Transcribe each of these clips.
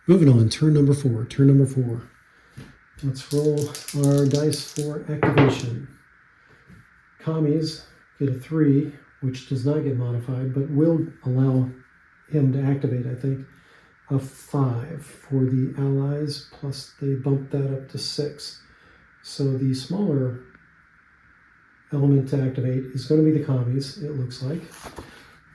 Moving on, turn number 4. Turn number 4. Let's roll our dice for activation. Commies get a 3, which does not get modified, but will allow him to activate, I think. A 5 for the allies, plus they bump that up to 6. So the smaller element to activate is going to be the commies, it looks like.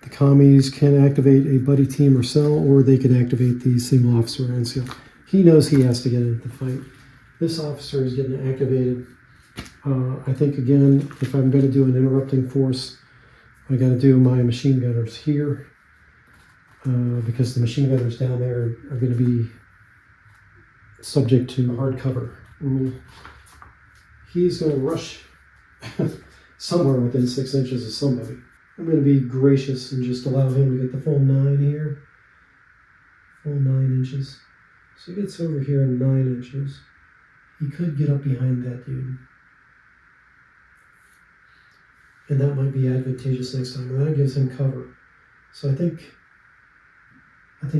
The commies can activate a buddy team or cell, or they can activate the single officer NCO. He knows he has to get into the fight. This officer is getting activated. I think, again, if I'm going to do an interrupting force, I got to do my machine gunners here, because the machine gunners down there are going to be subject to hard cover rule. He's going to rush somewhere within 6 inches of somebody. I'm going to be gracious and just allow him to get the full 9 here. Full 9 inches. So he gets over here in 9 inches. He could get up behind that dude. And that might be advantageous next time. And that gives him cover. So I think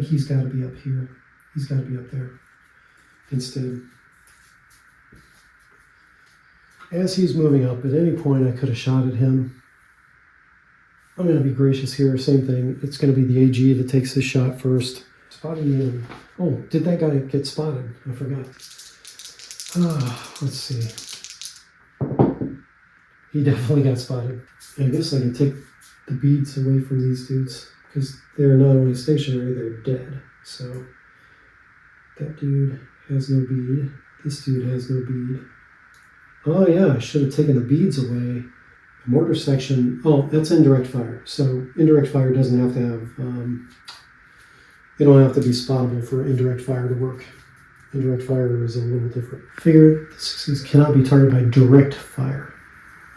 he's got to be up here. He's got to be up there instead. As he's moving up, at any point I could have shot at him. I'm going to be gracious here. Same thing. It's going to be the AG that takes this shot first. Spotting the enemy. Oh, did that guy get spotted? I forgot. Let's see. He definitely got spotted. I guess I can take the beads away from these dudes, because they're not only stationary, they're dead. So that dude has no bead. This dude has no bead. Oh yeah, I should have taken the beads away. The mortar section, oh, that's indirect fire. So indirect fire doesn't have to have, they don't have to be spottable for indirect fire to work. Indirect fire is a little different. Figure this cannot be targeted by direct fire.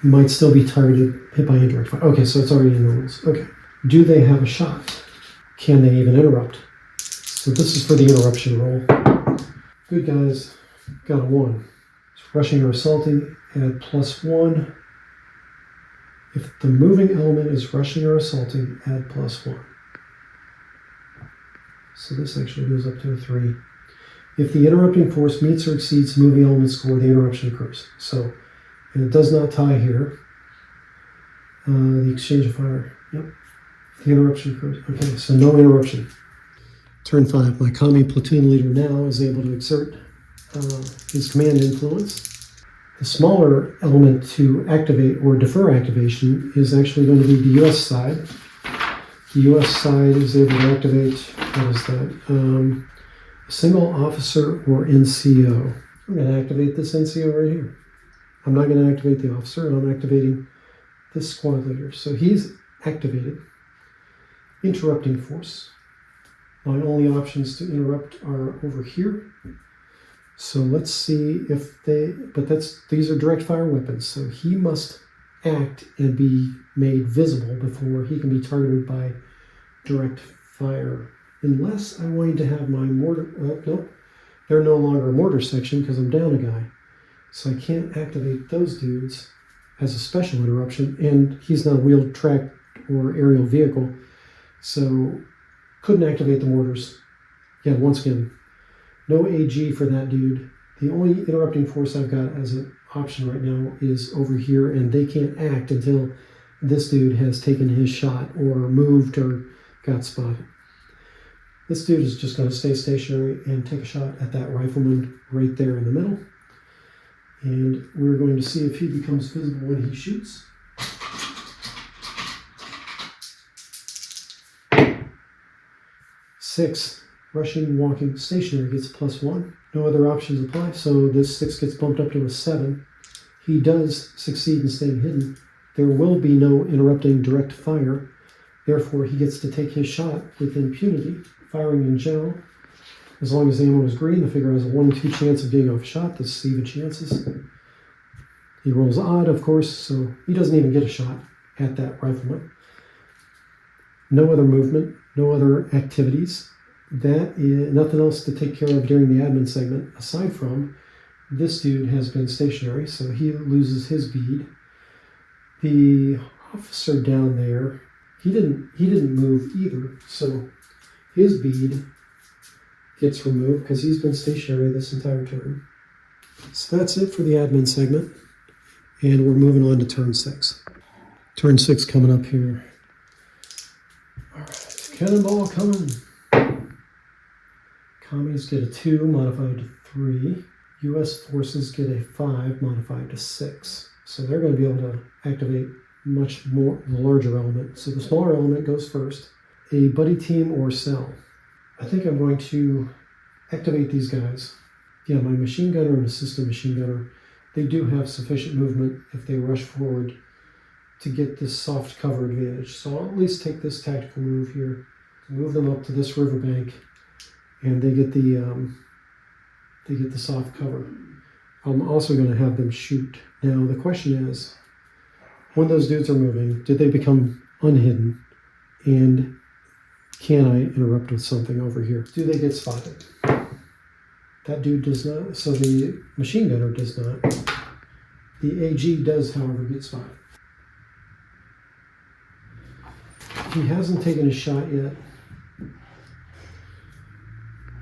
You might still be targeted, hit by indirect fire. Okay, so it's already in the rules. Okay. Do they have a shot? Can they even interrupt? So this is for the interruption roll. Good guys, got a 1. It's rushing or assaulting, add +1. If the moving element is rushing or assaulting, add +1. So this actually goes up to a 3. If the interrupting force meets or exceeds the moving element score, the interruption occurs. So, and it does not tie here. The exchange of fire. Yep. The interruption occurs. Okay, so no interruption. Turn 5. My commie platoon leader now is able to exert his command influence. The smaller element to activate or defer activation is actually going to be the US side. The US side is able to activate, what is that? A single officer or NCO. I'm going to activate this NCO right here. I'm not going to activate the officer, I'm activating this squad leader. So he's activated. Interrupting force. My only options to interrupt are over here. So let's see if these are direct fire weapons. So he must act and be made visible before he can be targeted by direct fire. Unless I wanted to have my mortar, nope, they're no longer a mortar section because I'm down a guy. So I can't activate those dudes as a special interruption, and he's not a wheeled, tracked, or aerial vehicle. So couldn't activate the mortars. Yeah, once again, no AG for that dude. The only interrupting force I've got as an option right now is over here, and they can't act until this dude has taken his shot or moved or got spotted. This dude is just going to stay stationary and take a shot at that rifleman right there in the middle. And we're going to see if he becomes visible when he shoots. Six. Rushing, walking, stationary gets +1. No other options apply, so this 6 gets bumped up to a 7. He does succeed in staying hidden. There will be no interrupting direct fire. Therefore, he gets to take his shot with impunity, firing in general. As long as the ammo is green, the figure has a 1 in 2 chance of getting off a shot. This is even chances. He rolls odd, of course, so he doesn't even get a shot at that rifleman. No other movement, no other activities. That is nothing else to take care of during the admin segment, aside from this dude has been stationary, so he loses his bead. The officer down there, he didn't move either, so his bead gets removed because he's been stationary this entire turn. So that's it for the admin segment. And we're moving on to turn 6. Turn 6 coming up here. All right, cannonball coming. Commies get a 2 modified to 3. U.S. forces get a 5 modified to 6. So they're going to be able to activate much more the larger element. So the smaller element goes first. A buddy team or cell. I think I'm going to activate these guys. Yeah, my machine gunner and assistant machine gunner, they do have sufficient movement if they rush forward to get this soft cover advantage. So I'll at least take this tactical move here, move them up to this riverbank, and they get the soft cover. I'm also going to have them shoot. Now the question is, when those dudes are moving, did they become unhidden? And can I interrupt with something over here? Do they get spotted? That dude does not. So the machine gunner does not. The AG does, however, get spotted. He hasn't taken a shot yet.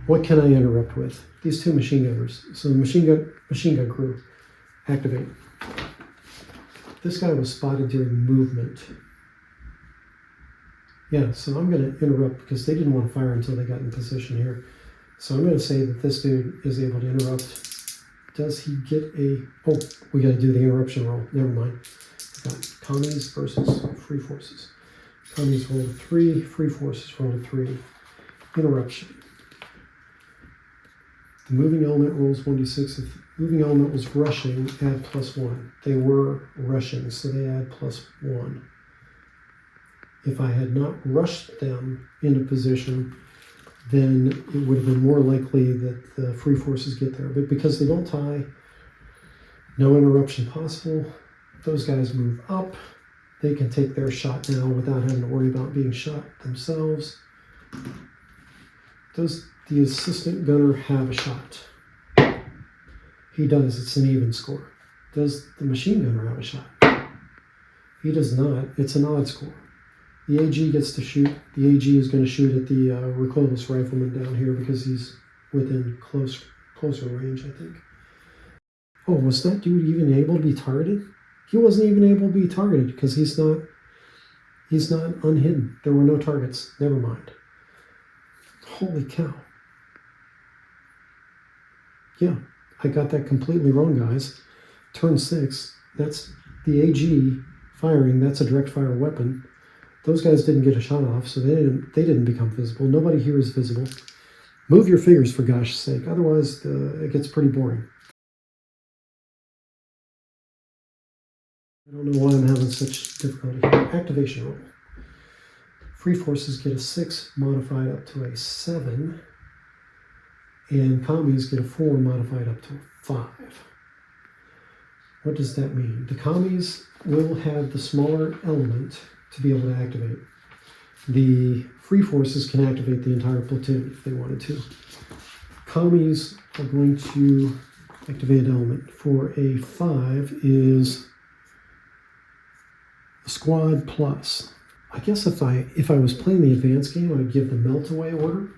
What can I interrupt with? These two machine gunners. So the machine gun crew, activate. This guy was spotted during movement. Yeah, so I'm going to interrupt because they didn't want to fire until they got in position here. So I'm going to say that this dude is able to interrupt. Does he get a... Oh, we got to do the interruption roll. Never mind. We got commies versus free forces. Commies roll a 3, free forces roll a 3. Interruption. The moving element rolls 1d6. If the moving element was rushing, add +1. They were rushing, so they add +1. If I had not rushed them into position, then it would have been more likely that the free forces get there. But because they don't tie, no interruption possible, those guys move up. They can take their shot now without having to worry about being shot themselves. Does the assistant gunner have a shot? He does. It's an even score. Does the machine gunner have a shot? He does not. It's an odd score. The AG gets to shoot. The AG is going to shoot at the recoilless rifleman down here because he's within closer range, I think. Oh, was that dude even able to be targeted? He wasn't even able to be targeted because he's not unhidden. There were no targets. Never mind. Holy cow. Yeah, I got that completely wrong, guys. Turn 6, that's the AG firing. That's a direct fire weapon. Those guys didn't get a shot off, so they didn't become visible. Nobody here is visible. Move your figures, for gosh sake. Otherwise, it gets pretty boring. I don't know why I'm having such difficulty here. Activation roll. Free forces get a 6 modified up to a 7. And commies get a 4 modified up to a 5. What does that mean? The commies will have the smaller element to be able to activate. The free forces can activate the entire platoon if they wanted to. Commies are going to activate an element. For a 5 is a squad plus. I guess if I was playing the advanced game, I'd give the melt away order.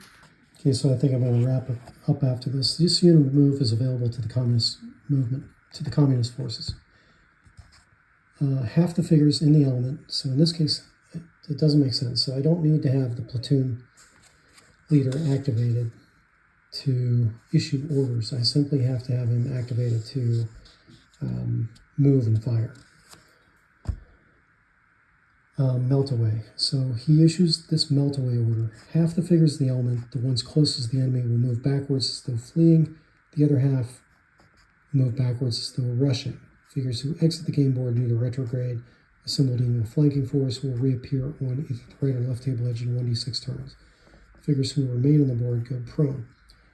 Okay, so I think I'm going to wrap it up after this. This unit move is available to the communist movement, to the communist forces. Half the figures in the element. So in this case, it doesn't make sense. So I don't need to have the platoon leader activated to issue orders. I simply have to have him activated to move and fire. Melt away. So he issues this melt away order. Half the figures in the element, the ones closest to the enemy, will move backwards as though fleeing. The other half move backwards as though rushing. Figures who exit the game board due to retrograde, assembled in a flanking force, will reappear on either the right or left table edge in 1d6 turns. Figures who remain on the board go prone.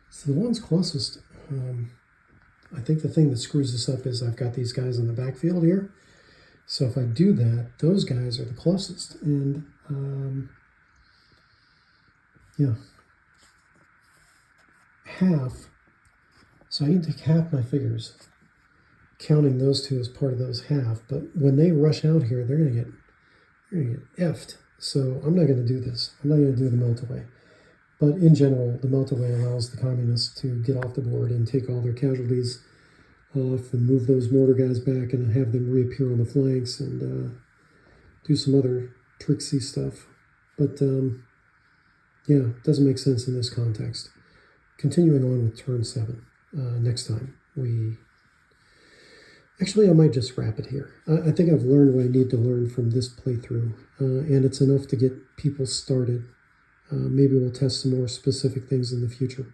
So the ones closest, I think the thing that screws this up is I've got these guys in the backfield here. So if I do that, those guys are the closest. And yeah, half. So I can take half my figures, counting those two as part of those half. But when they rush out here, they're gonna get effed. So I'm not gonna do this. I'm not gonna do the melt away. But in general, the meltaway allows the communists to get off the board and take all their casualties off and move those mortar guys back and have them reappear on the flanks and do some other tricksy stuff. But yeah, it doesn't make sense in this context. Continuing on with turn 7. Next time, Actually, I might just wrap it here. I think I've learned what I need to learn from this playthrough, and it's enough to get people started. Maybe we'll test some more specific things in the future.